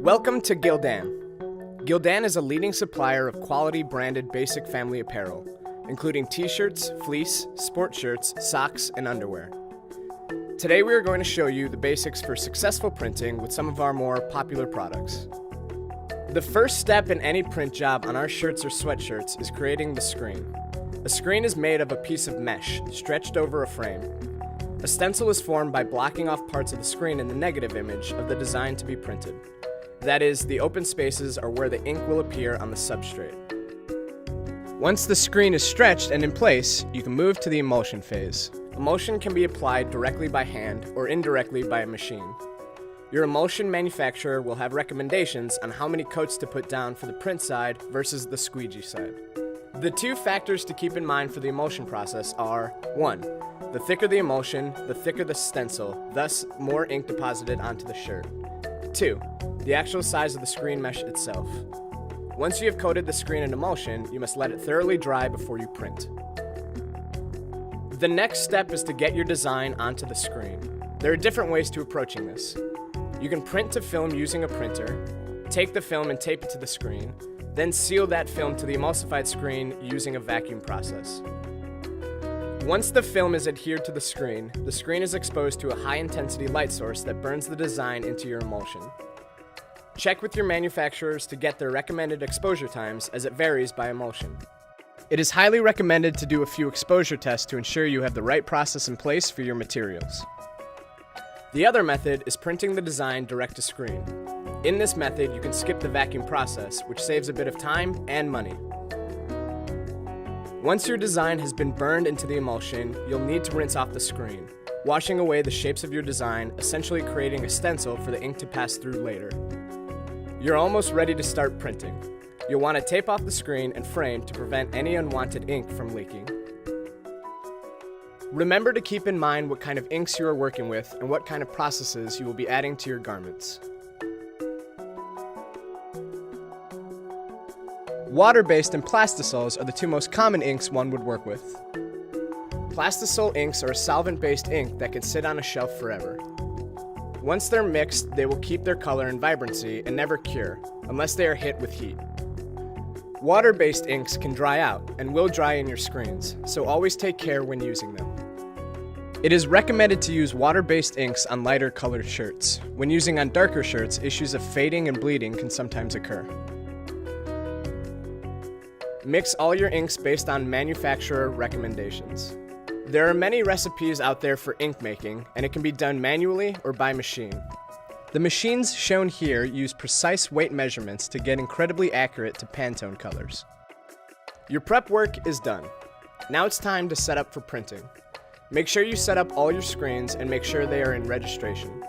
Welcome to Gildan. Gildan is a leading supplier of quality branded basic family apparel, including t-shirts, fleece, sport shirts, socks, and underwear. Today we are going to show you the basics for successful printing with some of our more popular products. The first step in any print job on our shirts or sweatshirts is creating the screen. A screen is made of a piece of mesh stretched over a frame. A stencil is formed by blocking off parts of the screen in the negative image of the design to be printed. That is, the open spaces are where the ink will appear on the substrate. Once the screen is stretched and in place, you can move to the emulsion phase. Emulsion can be applied directly by hand or indirectly by a machine. Your emulsion manufacturer will have recommendations on how many coats to put down for the print side versus the squeegee side. The two factors to keep in mind for the emulsion process are 1. The thicker the emulsion, the thicker the stencil, thus more ink deposited onto the shirt. 2. The actual size of the screen mesh itself. Once you have coated the screen in emulsion, you must let it thoroughly dry before you print. The next step is to get your design onto the screen. There are different ways to approaching this. You can print to film using a printer, take the film and tape it to the screen, then seal that film to the emulsified screen using a vacuum process. Once the film is adhered to the screen is exposed to a high-intensity light source that burns the design into your emulsion. Check with your manufacturers to get their recommended exposure times, as it varies by emulsion. It is highly recommended to do a few exposure tests to ensure you have the right process in place for your materials. The other method is printing the design direct to screen. In this method, you can skip the vacuum process, which saves a bit of time and money. Once your design has been burned into the emulsion, you'll need to rinse off the screen, washing away the shapes of your design, essentially creating a stencil for the ink to pass through later. You're almost ready to start printing. You'll want to tape off the screen and frame to prevent any unwanted ink from leaking. Remember to keep in mind what kind of inks you are working with and what kind of processes you will be adding to your garments. Water-based and plastisols are the two most common inks one would work with. Plastisol inks are a solvent-based ink that can sit on a shelf forever. Once they're mixed, they will keep their color and vibrancy and never cure, unless they are hit with heat. Water-based inks can dry out and will dry in your screens, so always take care when using them. It is recommended to use water-based inks on lighter colored shirts. When using on darker shirts, issues of fading and bleeding can sometimes occur. Mix all your inks based on manufacturer recommendations. There are many recipes out there for ink making, and it can be done manually or by machine. The machines shown here use precise weight measurements to get incredibly accurate to Pantone colors. Your prep work is done. Now it's time to set up for printing. Make sure you set up all your screens and make sure they are in registration.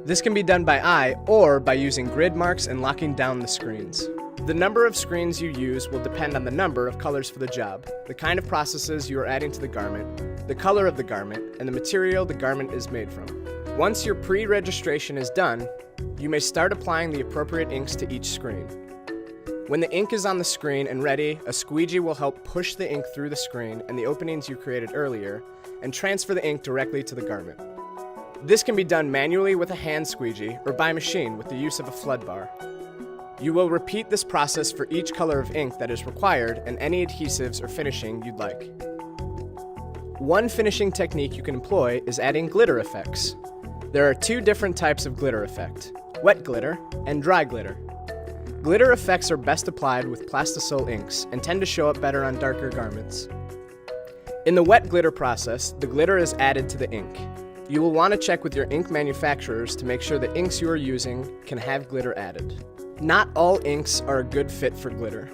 This can be done by eye or by using grid marks and locking down the screens. The number of screens you use will depend on the number of colors for the job, the kind of processes you are adding to the garment, the color of the garment, and the material the garment is made from. Once your pre-registration is done, you may start applying the appropriate inks to each screen. When the ink is on the screen and ready, a squeegee will help push the ink through the screen and the openings you created earlier and transfer the ink directly to the garment. This can be done manually with a hand squeegee or by machine with the use of a flood bar. You will repeat this process for each color of ink that is required and any adhesives or finishing you'd like. One finishing technique you can employ is adding glitter effects. There are two different types of glitter effect, wet glitter and dry glitter. Glitter effects are best applied with plastisol inks and tend to show up better on darker garments. In the wet glitter process, the glitter is added to the ink. You will want to check with your ink manufacturers to make sure the inks you are using can have glitter added. Not all inks are a good fit for glitter.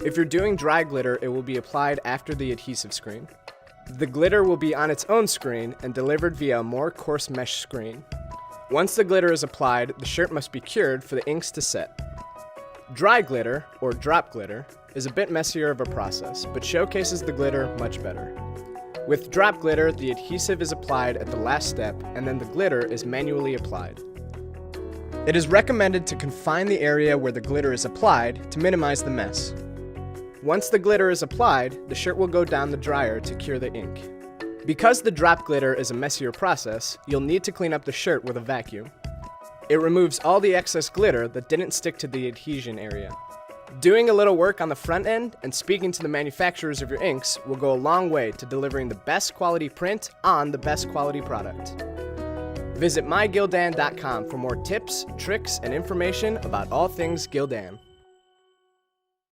If you're doing dry glitter, it will be applied after the adhesive screen. The glitter will be on its own screen and delivered via a more coarse mesh screen. Once the glitter is applied, the shirt must be cured for the inks to set. Dry glitter, or drop glitter, is a bit messier of a process, but showcases the glitter much better. With drop glitter, the adhesive is applied at the last step, and then the glitter is manually applied. It is recommended to confine the area where the glitter is applied to minimize the mess. Once the glitter is applied, the shirt will go down the dryer to cure the ink. Because the drop glitter is a messier process, you'll need to clean up the shirt with a vacuum. It removes all the excess glitter that didn't stick to the adhesion area. Doing a little work on the front end and speaking to the manufacturers of your inks will go a long way to delivering the best quality print on the best quality product. Visit mygildan.com for more tips, tricks, and information about all things Gildan.